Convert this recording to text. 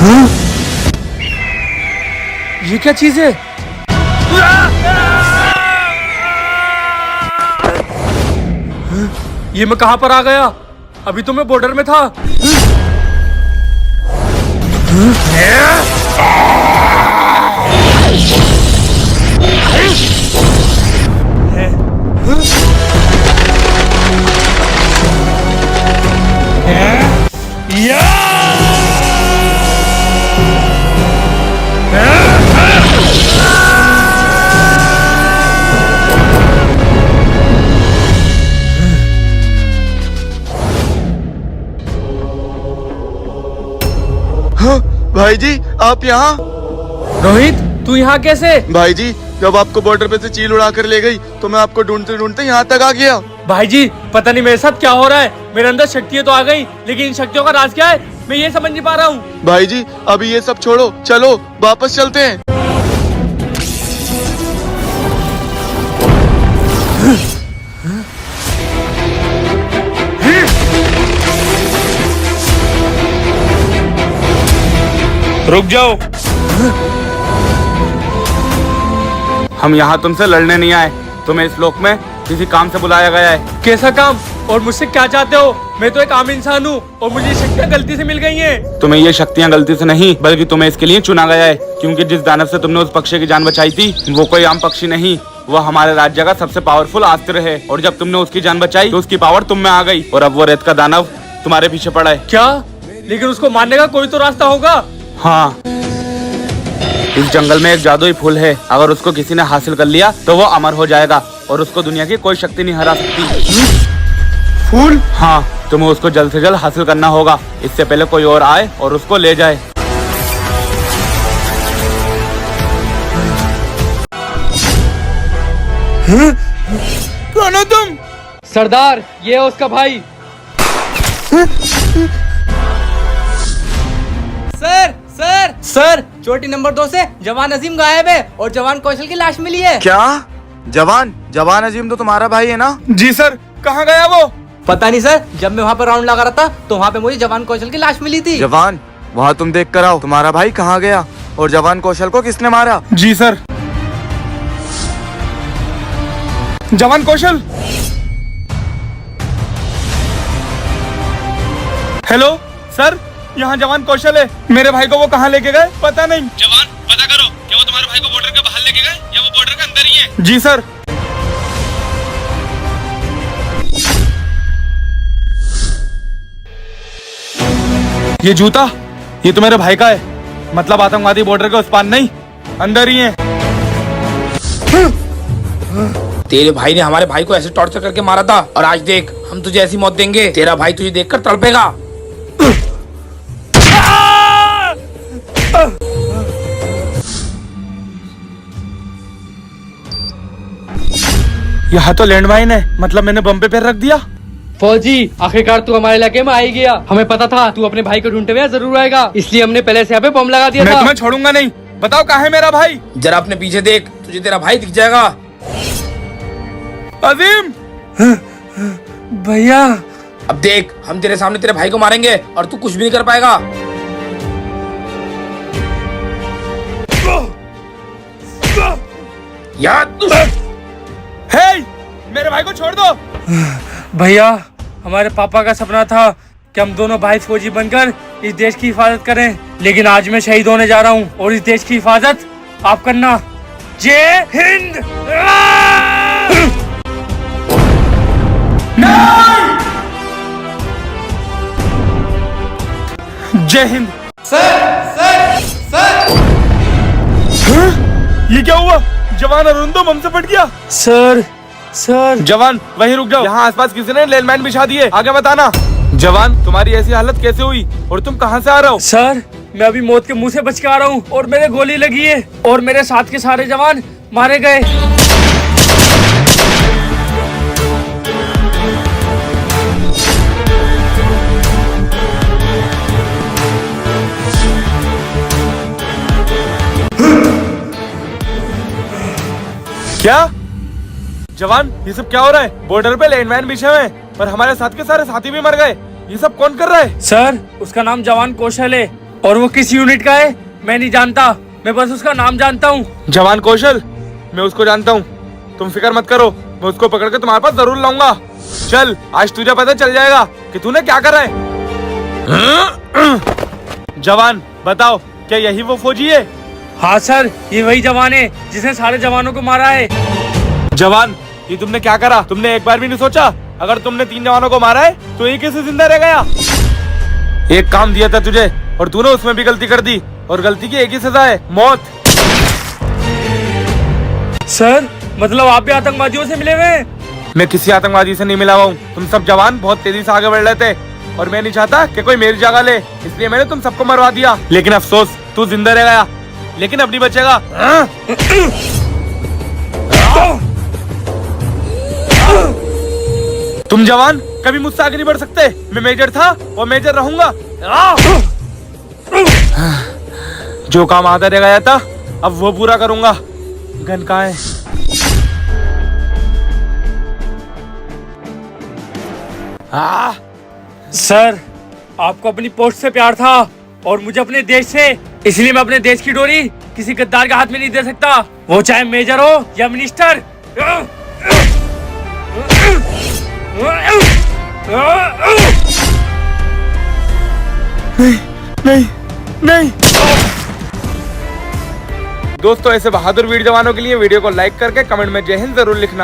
हाँ? ये क्या चीज है? ये मैं कहां पर आ गया? अभी तो मैं बॉर्डर में था। भाई जी आप यहाँ? रोहित, तू यहाँ कैसे? भाई जी जब आपको बॉर्डर पे से चील उड़ा कर ले गई तो मैं आपको ढूंढते ढूंढते यहाँ तक आ गया। भाई जी, पता नहीं मेरे साथ क्या हो रहा है। मेरे अंदर शक्तियाँ तो आ गई, लेकिन इन शक्तियों का राज क्या है मैं ये समझ नहीं पा रहा हूँ। भाई जी अभी ये सब छोड़ो, चलो वापस चलते हैं। रुक जाओ। हम यहाँ तुमसे लड़ने नहीं आए, तुम्हें इस लोक में किसी काम से बुलाया गया है। कैसा काम और मुझसे क्या चाहते हो? मैं तो एक आम इंसान हूँ और मुझे शक्तियाँ गलती से मिल गई हैं। तुम्हें ये शक्तियाँ गलती से नहीं बल्कि तुम्हें इसके लिए चुना गया है, क्योंकि जिस दानव से तुमने उस पक्षी की जान बचाई थी वो कोई आम पक्षी नहीं, वह हमारे राज्य का सबसे पावरफुल अस्त्र है। और जब तुमने उसकी जान बचाई तो उसकी पावर तुम में आ गई और अब वो रेत का दानव तुम्हारे पीछे पड़ा है। क्या? लेकिन उसको मारने का कोई तो रास्ता होगा। हाँ, इस जंगल में एक जादुई फूल है, अगर उसको किसी ने हासिल कर लिया तो वो अमर हो जाएगा और उसको दुनिया की कोई शक्ति नहीं हरा सकती। फूल? हाँ, तुम्हें उसको जल्द से जल्द हासिल करना होगा, इससे पहले कोई और आए और उसको ले जाए। कौन हो तुम? सरदार, ये है उसका भाई। सर सर सर, चोटी नंबर 2 से जवान अजीम गायब है और जवान कौशल की लाश मिली है। क्या? जवान अजीम तो तुम्हारा भाई है ना? जी सर, कहाँ गया वो? पता नहीं सर, जब मैं वहाँ पर राउंड लगा रहा था तो वहाँ पे मुझे जवान कौशल की लाश मिली थी। जवान वहाँ तुम देख कर आओ, तुम्हारा भाई कहाँ गया और जवान कौशल को किसने मारा? जी सर। जवान कौशल, हेलो सर, यहाँ जवान कौशल है। मेरे भाई को वो कहाँ लेके गए पता नहीं। जवान, पता करो क्या वो तुम्हारे भाई को बॉर्डर के बाहर लेके गए या वो बॉर्डर के अंदर ही है। जी सर। ये जूता, ये तो मेरे भाई का है, मतलब आतंकवादी बॉर्डर के उस पार नहीं, अंदर ही है। तेरे भाई ने हमारे भाई को ऐसे टॉर्चर करके मारा था और आज देख हम तुझे ऐसी मौत देंगे, तेरा भाई तुझे देखकर तड़पेगा। यहाँ तो लैंडमाइन है, मतलब मैंने बम पे पैर रख दिया। फौजी, आखिरकार तू हमारे इलाके में आ ही गया। हमें पता था तू अपने भाई को ढूंढते हुए जरूर आएगा, इसलिए हमने पहले से यहाँ पे बम लगा दिया मैं था। तुम्हें छोड़ूंगा नहीं, बताओ कहाँ है मेरा भाई? जरा अपने पीछे देख, तुझे तेरा भाई दिख जाएगा। अजीम भैया, अब देख, हम तेरे सामने तेरे भाई को मारेंगे और तू कुछ भी नहीं कर पाएगा। हे, मेरे भाई को छोड़ दो। भैया, हमारे पापा का सपना था कि हम दोनों भाई फौजी बनकर इस देश की हिफाजत करें, लेकिन आज मैं शहीद होने जा रहा हूँ और इस देश की हिफाजत आप करना। जय हिंद। जय हिंद। सर ये क्या हुआ? जवान अरुंधम हमसे फट गया। सर जवान वहीं रुक जाओ, यहाँ आसपास किसी ने लैंडमाइन बिछा दिए, आगे बताना। जवान, तुम्हारी ऐसी हालत कैसे हुई और तुम कहाँ से आ रहे हो? सर, मैं अभी मौत के मुंह से बच के आ रहा हूँ और मेरे गोली लगी है और मेरे साथ के सारे जवान मारे गए। क्या? जवान, ये सब क्या हो रहा है? बॉर्डर पे लैंडमाइन बिछे हुए हैं और हमारे साथ के सारे साथी भी मर गए। ये सब कौन कर रहा है? सर, उसका नाम जवान कौशल है और वो किस यूनिट का है मैं नहीं जानता, मैं बस उसका नाम जानता हूँ। जवान कौशल, मैं उसको जानता हूँ, तुम फिक्र मत करो, मैं उसको पकड़ के तुम्हारे पास जरूर लाऊंगा। चल, आज तुझे पता चल जाएगा कि तूने क्या करा है। जवान बताओ, क्या यही वो फौजी है? हाँ सर, ये वही जवान है जिसने सारे जवानों को मारा है। जवान, ये तुमने क्या करा? तुमने एक बार भी नहीं सोचा अगर तुमने 3 जवानों को मारा है तो एक कैसे जिंदा रह गया? एक काम दिया था तुझे और तूने उसमें भी गलती कर दी, और गलती की एक ही सजा है, मौत। सर मतलब आप भी आतंकवादियों से मिले हुए हैं? मैं किसी आतंकवादी से नहीं मिला हुआ हूँ। तुम सब जवान बहुत तेजी से आगे बढ़ रहे थे और मैं नहीं चाहता कि कोई मेरी जगह ले, इसलिए मैंने तुम सबको मरवा दिया। लेकिन अफसोस, तू जिंदा रह गया, लेकिन अब नहीं बचेगा। तुम जवान कभी मुझसे आगे नहीं बढ़ सकते। मैं मेजर था और मेजर रहूंगा। जो काम आधा रह गया था अब वो पूरा करूंगा। गन कहाँ है? सर आपको अपनी पोस्ट से प्यार था और मुझे अपने देश से, इसलिए मैं अपने देश की डोरी किसी गद्दार के हाथ में नहीं दे सकता, वो चाहे मेजर हो या मिनिस्टर। नहीं नहीं। दोस्तों, ऐसे बहादुर वीर जवानों के लिए वीडियो को लाइक करके कमेंट में जय हिंद जरूर लिखना।